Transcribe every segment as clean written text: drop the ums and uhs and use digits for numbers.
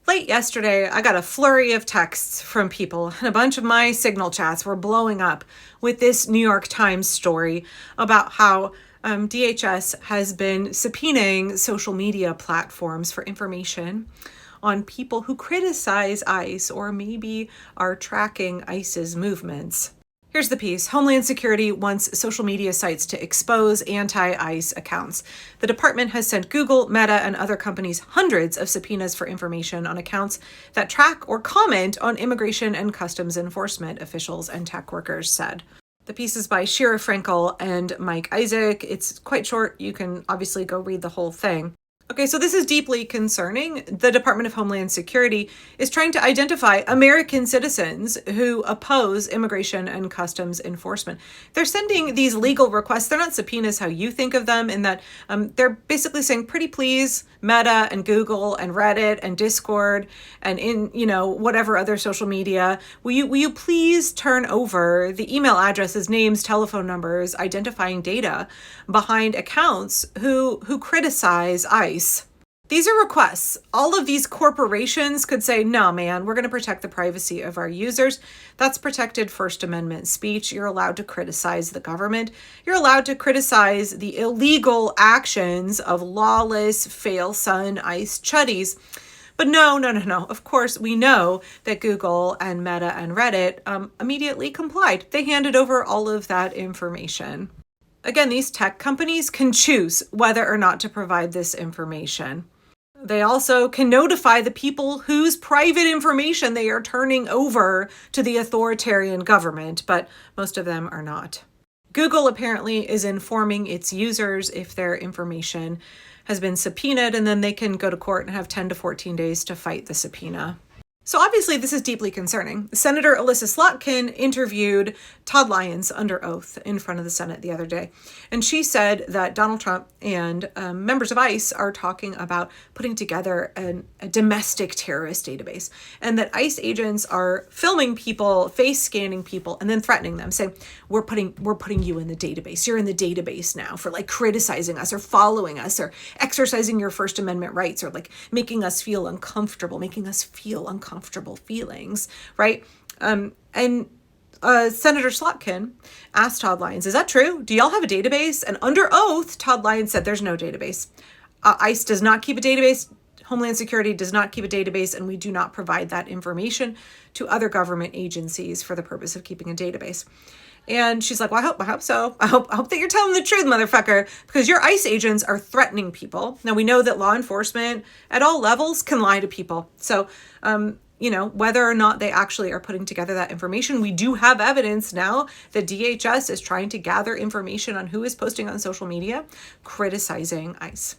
Late yesterday, I got a flurry of texts from people, and a bunch of my Signal chats were blowing up with this New York Times story about how DHS has been subpoenaing social media platforms for information on people who criticize ICE or maybe are tracking ICE's movements. Here's the piece. Homeland Security wants social media sites to expose anti-ICE accounts. The department has sent Google, Meta, and other companies hundreds of subpoenas for information on accounts that track or comment on immigration and customs enforcement, officials and tech workers said. The piece is by Shira Frankel and Mike Isaac. It's quite short. You can obviously go read the whole thing. Okay, so this is deeply concerning. The Department of Homeland Security is trying to identify American citizens who oppose immigration and customs enforcement. They're sending these legal requests. They're not subpoenas how you think of them, in that they're basically saying, pretty please, Meta and Google and Reddit and Discord and whatever other social media, will you please turn over the email addresses, names, telephone numbers, identifying data behind accounts who criticize ICE. These are requests. All of these corporations could say, no, man, we're going to protect the privacy of our users. That's protected First Amendment speech. You're allowed to criticize the government. You're allowed to criticize the illegal actions of lawless, fail-son ICE chuddies. But no. Of course, we know that Google and Meta and Reddit immediately complied. They handed over all of that information. Again, these tech companies can choose whether or not to provide this information. They also can notify the people whose private information they are turning over to the authoritarian government, but most of them are not. Google apparently is informing its users if their information has been subpoenaed, and then they can go to court and have 10 to 14 days to fight the subpoena. So obviously this is deeply concerning. Senator Alyssa Slotkin interviewed Todd Lyons under oath in front of the Senate the other day. And she said that Donald Trump and members of ICE are talking about putting together a domestic terrorist database, and that ICE agents are filming people, face scanning people, and then threatening them, saying, we're putting you in the database. You're in the database now for criticizing us or following us or exercising your First Amendment rights or making us feel uncomfortable feelings, right? Senator Slotkin asked Todd Lyons, is that true? Do y'all have a database? And under oath, Todd Lyons said there's no database. ICE does not keep a database. Homeland Security does not keep a database, and we do not provide that information to other government agencies for the purpose of keeping a database. And she's like, well, I hope so. I hope that you're telling the truth, motherfucker, because your ICE agents are threatening people. Now, we know that law enforcement at all levels can lie to people. So, whether or not they actually are putting together that information, we do have evidence now that DHS is trying to gather information on who is posting on social media criticizing ICE.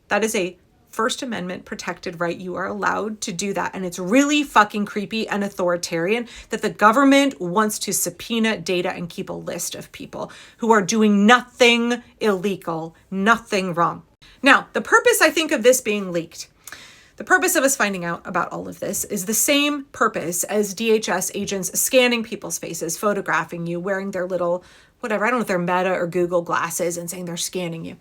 That is a First Amendment protected right. You are allowed to do that. And it's really fucking creepy and authoritarian that the government wants to subpoena data and keep a list of people who are doing nothing illegal, nothing wrong. Now, the purpose, I think, of this being leaked, the purpose of us finding out about all of this is the same purpose as DHS agents scanning people's faces, photographing you, wearing their little, whatever, I don't know if they're Meta or Google glasses, and saying they're scanning you.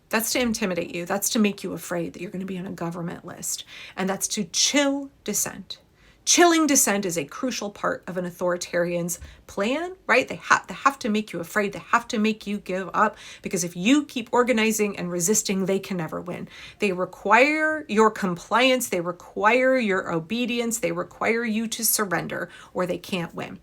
That's to intimidate you. That's to make you afraid that you're going to be on a government list. And that's to chill dissent. Chilling dissent is a crucial part of an authoritarian's plan, right? They have to make you afraid. They have to make you give up, because if you keep organizing and resisting, they can never win. They require your compliance. They require your obedience. They require you to surrender, or they can't win.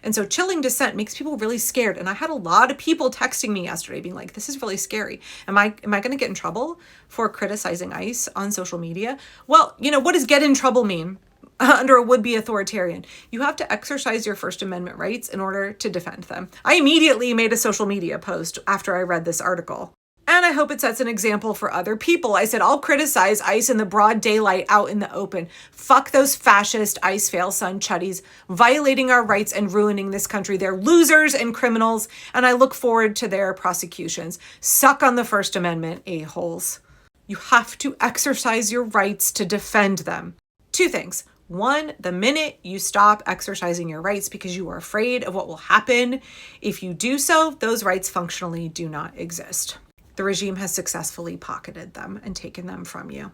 And so chilling dissent makes people really scared. And I had a lot of people texting me yesterday being like, this is really scary. Am I going to get in trouble for criticizing ICE on social media? Well, what does get in trouble mean under a would-be authoritarian? You have to exercise your First Amendment rights in order to defend them. I immediately made a social media post after I read this article. And I hope it sets an example for other people. I said, I'll criticize ICE in the broad daylight out in the open. Fuck those fascist ICE fail-son chuddies violating our rights and ruining this country. They're losers and criminals, and I look forward to their prosecutions. Suck on the First Amendment, a-holes. You have to exercise your rights to defend them. Two things. One, the minute you stop exercising your rights because you are afraid of what will happen if you do so, those rights functionally do not exist. The regime has successfully pocketed them and taken them from you.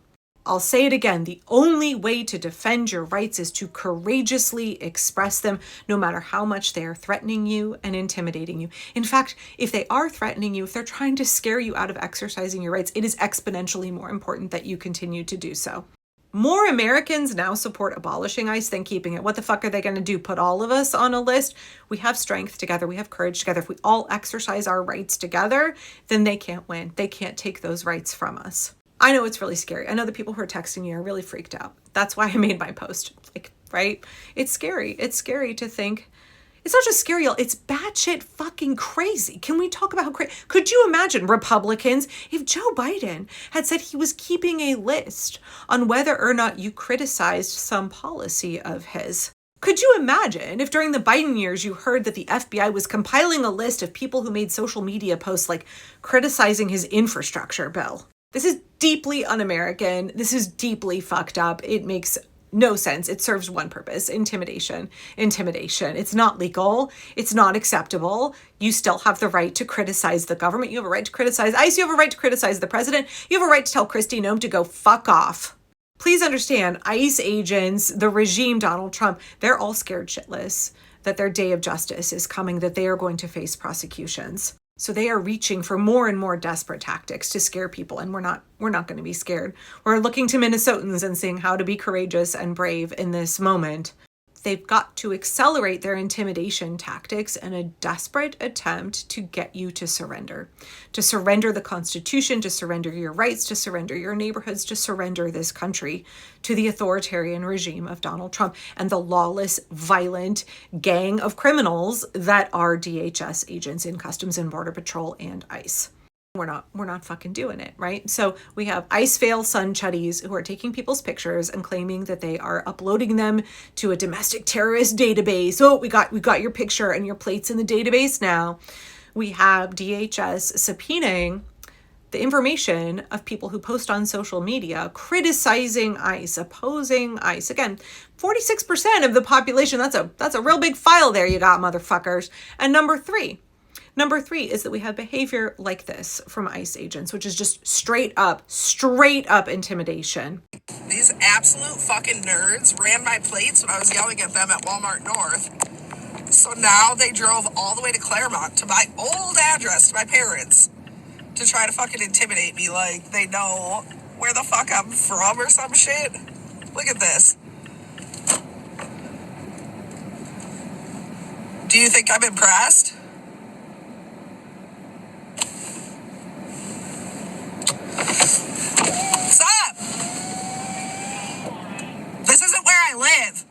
I'll say it again. The only way to defend your rights is to courageously express them, no matter how much they are threatening you and intimidating you. In fact, if they are threatening you, if they're trying to scare you out of exercising your rights, it is exponentially more important that you continue to do so. More Americans now support abolishing ICE than keeping it. What the fuck are they going to do? Put all of us on a list? We have strength together. We have courage together. If we all exercise our rights together, then they can't win. They can't take those rights from us. I know it's really scary. I know the people who are texting me are really freaked out. That's why I made my post. Like, right? It's scary. It's scary to think. It's not just scary, it's batshit fucking crazy. Can we talk about how crazy? Could you imagine Republicans if Joe Biden had said he was keeping a list on whether or not you criticized some policy of his? Could you imagine if during the Biden years you heard that the FBI was compiling a list of people who made social media posts like criticizing his infrastructure bill? This is deeply un-American. This is deeply fucked up. It makes no sense. It serves one purpose: intimidation. It's not legal. It's not acceptable. You still have the right to criticize the government. You have a right to criticize ICE. You have a right to criticize the president. You have a right to tell Kristi Noem to go fuck off. Please understand, ICE agents, the regime, Donald Trump, they're all scared shitless that their day of justice is coming, that they are going to face prosecutions. So they are reaching for more and more desperate tactics to scare people, and we're not going to be scared. We're looking to Minnesotans and seeing how to be courageous and brave in this moment. They've got to accelerate their intimidation tactics in a desperate attempt to get you to surrender the Constitution, to surrender your rights, to surrender your neighborhoods, to surrender this country to the authoritarian regime of Donald Trump and the lawless, violent gang of criminals that are DHS agents in Customs and Border Patrol and ICE. We're not fucking doing it, right? So we have ICE fail son chuddies who are taking people's pictures and claiming that they are uploading them to a domestic terrorist database. Oh, we got your picture and your plates in the database now. We have DHS subpoenaing the information of people who post on social media criticizing ICE, opposing ICE. Again, 46% of the population. That's a real big file there you got, motherfuckers. And Number three is that we have behavior like this from ICE agents, which is just straight up intimidation. These absolute fucking nerds ran my plates when I was yelling at them at Walmart North. So now they drove all the way to Claremont, to my old address, to my parents, to try to fucking intimidate me like they know where the fuck I'm from or some shit. Look at this. Do you think I'm impressed? Stop! This isn't where I live.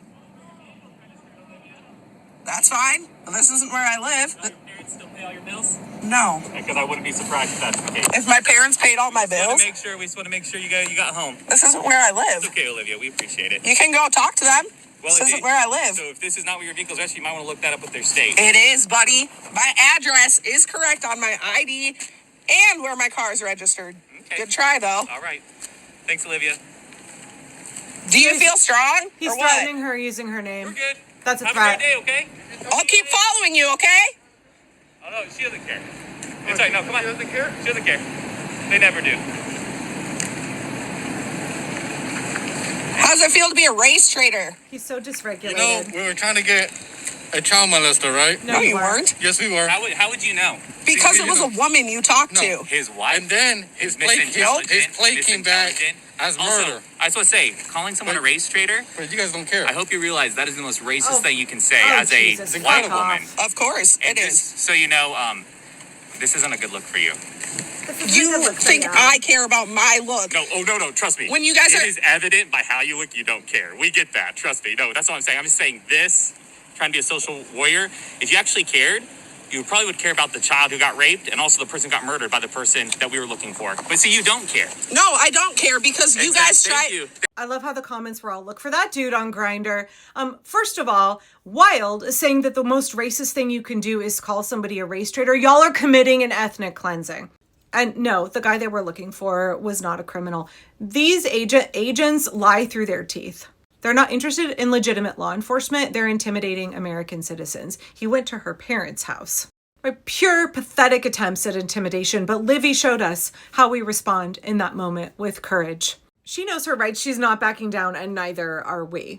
That's fine. This isn't where I live. Do your parents still pay all your bills? No. Because I wouldn't be surprised if that's the case. If my parents paid all my We bills, just want to make sure you got home. this isn't where I live. It's okay, Olivia. We appreciate it. You can go talk to them. Well, This isn't where I live. So if this is not where your vehicle's registered, you might want to look that up with their state. It is, buddy. My address is correct on my ID and where my car is registered. Okay. Good try, though. All right. Thanks, Olivia. Do you feel strong? He's or what? threatening her using her name. We're good. That's a Have threat. a great day, okay? I'll keep following you, okay? Oh, no, she doesn't care. It's right. No, come on. She doesn't care? She doesn't care. They never do. How does it feel to be a race traitor? He's so dysregulated. You know, we were trying to get a child molester, right? No, you weren't. Yes, we were. How would you know? Because it was a woman you talked No. to. His wife? And then his plate came back as murder. I just want to say, calling someone a race traitor, But you guys don't care. I hope you realize that is the most racist Oh. thing you can say Oh, as a Jesus, white fuck off. woman. Of course, And it just is. so you know, this isn't a good look for you. You think I care about my look. No, trust me. When you guys It are- is evident by how you look, you don't care. We get that, trust me. No, that's what I'm saying. I'm just saying this, trying to be a social warrior. If you actually cared, you probably would care about the child who got raped and also the person who got murdered by the person that we were looking for. But see, you don't care. No, I don't care because you guys Thank try. you. I love how the comments were all, look for that dude on Grindr. First of all, Wild saying that the most racist thing you can do is call somebody a race traitor. Y'all are committing an ethnic cleansing. And no, the guy they were looking for was not a criminal. These agents lie through their teeth. They're not interested in legitimate law enforcement. They're intimidating American citizens. He went to her parents' house. Pure, pathetic attempts at intimidation, but Livy showed us how we respond in that moment with courage. She knows her rights. She's not backing down, and neither are we.